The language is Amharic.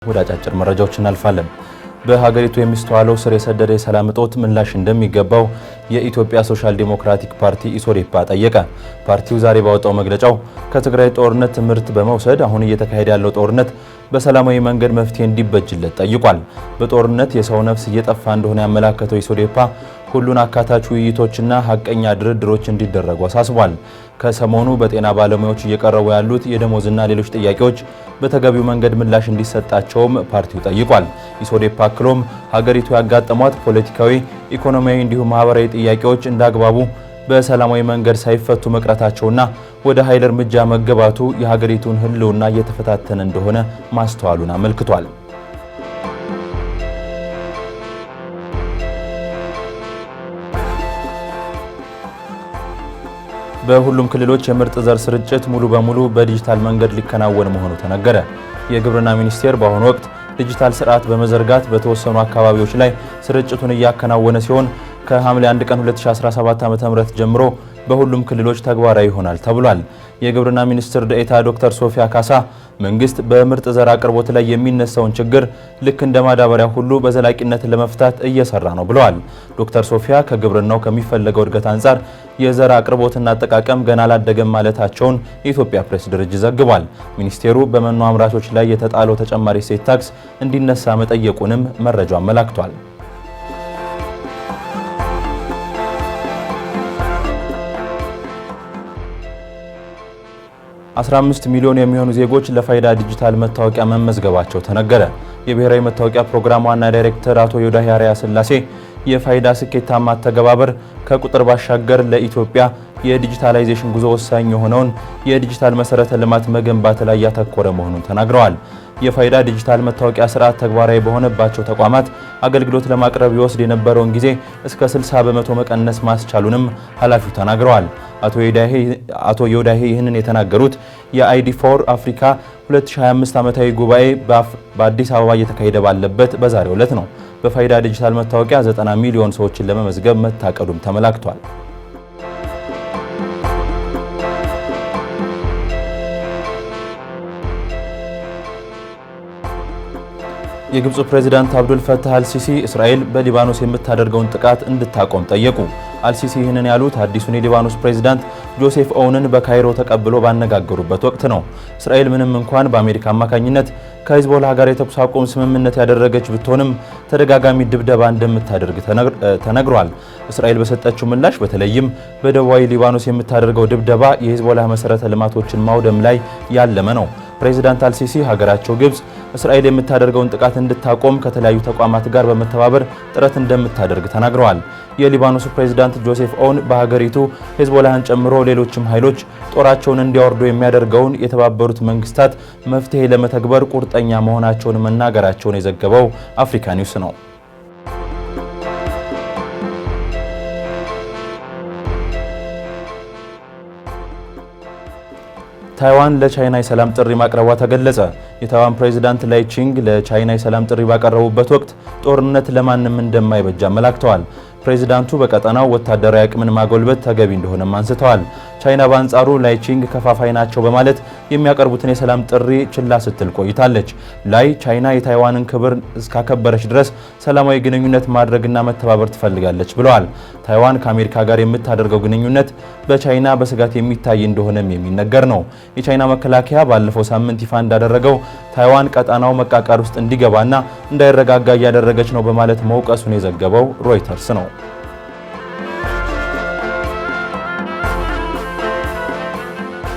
ወደ አጫጭር መረጃዎች እናልፋለን። በሀገሪቱ የሚስተዋለው ስር የሰደደ የሰላም እጦት ምላሽ እንደሚገባው የኢትዮጵያ ሶሻል ዲሞክራቲክ ፓርቲ ኢሶዴፓ ጠየቀ። ፓርቲው ዛሬ ባወጣው መግለጫው ከትግራይ ጦርነት ትምህርት በመውሰድ አሁን እየተካሄደ ያለው ጦርነት በሰላማዊ መንገድ መፍትሄ እንዲበጅለት ጠይቋል። በጦርነት የሰው ነፍስ እየጠፋ እንደሆነ ያመላከተው ኢሶዴፓ ሁሉን አካታች ውይይቶችና ሀቀኛ ድርድሮች እንዲደረጉ አሳስቧል። ከሰሞኑ በጤና ባለሙያዎች እየቀረቡ ያሉት የደሞዝና ሌሎች ጥያቄዎች በተገቢው መንገድ ምላሽ እንዲሰጣቸውም ፓርቲው ጠይቋል። ኢሶዴፓ አክሎም ሀገሪቱ ያጋጠሟት ፖለቲካዊ፣ ኢኮኖሚያዊ እንዲሁም ማህበራዊ ጥያቄዎች እንዳግባቡ በሰላማዊ መንገድ ሳይፈቱ መቅረታቸውና ወደ ኃይል እርምጃ መገባቱ የሀገሪቱን ሕልውና እየተፈታተነ እንደሆነ ማስተዋሉን አመልክቷል። በሁሉም ክልሎች የምርጥ ዘር ስርጭት ሙሉ በሙሉ በዲጂታል መንገድ ሊከናወን መሆኑ ተነገረ። የግብርና ሚኒስቴር በአሁኑ ወቅት ዲጂታል ስርዓት በመዘርጋት በተወሰኑ አካባቢዎች ላይ ስርጭቱን እያከናወነ ሲሆን ከሐምሌ 1 ቀን 2017 ዓ.ም ጀምሮ በሁሉም ክልሎች ተግባራዊ ይሆናል ተብሏል። የግብርና ሚኒስትር ዴኤታ ዶክተር ሶፊያ ካሳ መንግስት በምርጥ ዘር አቅርቦት ላይ የሚነሳውን ችግር ልክ እንደ ማዳበሪያ ሁሉ በዘላቂነት ለመፍታት እየሰራ ነው ብለዋል። ዶክተር ሶፊያ ከግብርናው ከሚፈለገው እድገት አንጻር የዘር አቅርቦትና አጠቃቀም ገና አላደገም ማለታቸውን የኢትዮጵያ ፕሬስ ድርጅት ዘግቧል። ሚኒስቴሩ በመኖ አምራቾች ላይ የተጣለው ተጨማሪ እሴት ታክስ እንዲነሳ መጠየቁንም መረጃው አመላክቷል። 15 ሚሊዮን የሚሆኑ ዜጎች ለፋይዳ ዲጂታል መታወቂያ መመዝገባቸው ተነገረ። የብሔራዊ መታወቂያ ፕሮግራም ዋና ዳይሬክተር አቶ ዮዳሄ አርያ ስላሴ የፋይዳ ስኬታማ ተገባበር ከቁጥር ባሻገር ለኢትዮጵያ የዲጂታላይዜሽን ጉዞ ወሳኝ የሆነውን የዲጂታል መሰረተ ልማት መገንባት ላይ ያተኮረ መሆኑን ተናግረዋል። የፋይዳ ዲጂታል መታወቂያ ስርዓት ተግባራዊ በሆነባቸው ተቋማት አገልግሎት ለማቅረብ ይወስድ የነበረውን ጊዜ እስከ 60 በመቶ መቀነስ ማስቻሉንም ኃላፊው ተናግረዋል። አቶ ዮዳሄ ይህንን የተናገሩት የአይዲ ፎር አፍሪካ 2025 ዓመታዊ ጉባኤ በአዲስ አበባ እየተካሄደ ባለበት በዛሬው ዕለት ነው። በፋይዳ ዲጂታል መታወቂያ 90 ሚሊዮን ሰዎችን ለመመዝገብ መታቀዱም ተመላክቷል። የግብፁ ፕሬዝዳንት አብዱል ፈታህ አልሲሲ እስራኤል በሊባኖስ የምታደርገውን ጥቃት እንድታቆም ጠየቁ። አልሲሲ ይህንን ያሉት አዲሱን የሊባኖስ ፕሬዝዳንት ጆሴፍ ኦውንን በካይሮ ተቀብሎ ባነጋገሩበት ወቅት ነው። እስራኤል ምንም እንኳን በአሜሪካ አማካኝነት ከሂዝቦላህ ጋር የተኩስ አቁም ስምምነት ያደረገች ብትሆንም ተደጋጋሚ ድብደባ እንደምታደርግ ተነግሯል። እስራኤል በሰጠችው ምላሽ በተለይም በደቡባዊ ሊባኖስ የምታደርገው ድብደባ የሂዝቦላህ መሰረተ ልማቶችን ማውደም ላይ ያለመ ነው። ፕሬዝዳንት አልሲሲ ሀገራቸው ግብፅ እስራኤል የምታደርገውን ጥቃት እንድታቆም ከተለያዩ ተቋማት ጋር በመተባበር ጥረት እንደምታደርግ ተናግረዋል። የሊባኖሱ ፕሬዝዳንት ጆሴፍ ኦውን በሀገሪቱ ሂዝቦላህን ጨምሮ ሌሎችም ኃይሎች ጦራቸውን እንዲያወርዱ የሚያደርገውን የተባበሩት መንግስታት መፍትሄ ለመተግበር ቁርጠኛ መሆናቸውን መናገራቸውን የዘገበው አፍሪካ ኒውስ ነው። ታይዋን ለቻይና የሰላም ጥሪ ማቅረቧ ተገለጸ። የታይዋን ፕሬዝዳንት ላይ ቺንግ ለቻይና የሰላም ጥሪ ባቀረቡበት ወቅት ጦርነት ለማንም እንደማይበጅ አመላክተዋል። ፕሬዝዳንቱ በቀጠናው ወታደራዊ አቅምን ማጎልበት ተገቢ እንደሆነም አንስተዋል። ቻይና በአንጻሩ ላይ ቺንግ ከፋፋይ ናቸው በማለት የሚያቀርቡትን የሰላም ጥሪ ችላ ስትል ቆይታለች። ላይ ቻይና የታይዋንን ክብር እስካከበረች ድረስ ሰላማዊ ግንኙነት ማድረግና መተባበር ትፈልጋለች ብለዋል። ታይዋን ከአሜሪካ ጋር የምታደርገው ግንኙነት በቻይና በስጋት የሚታይ እንደሆነም የሚነገር ነው። የቻይና መከላከያ ባለፈው ሳምንት ይፋ እንዳደረገው ታይዋን ቀጠናው መቃቃር ውስጥ እንዲገባና እንዳይረጋጋ እያደረገች ነው በማለት መውቀሱን የዘገበው ሮይተርስ ነው።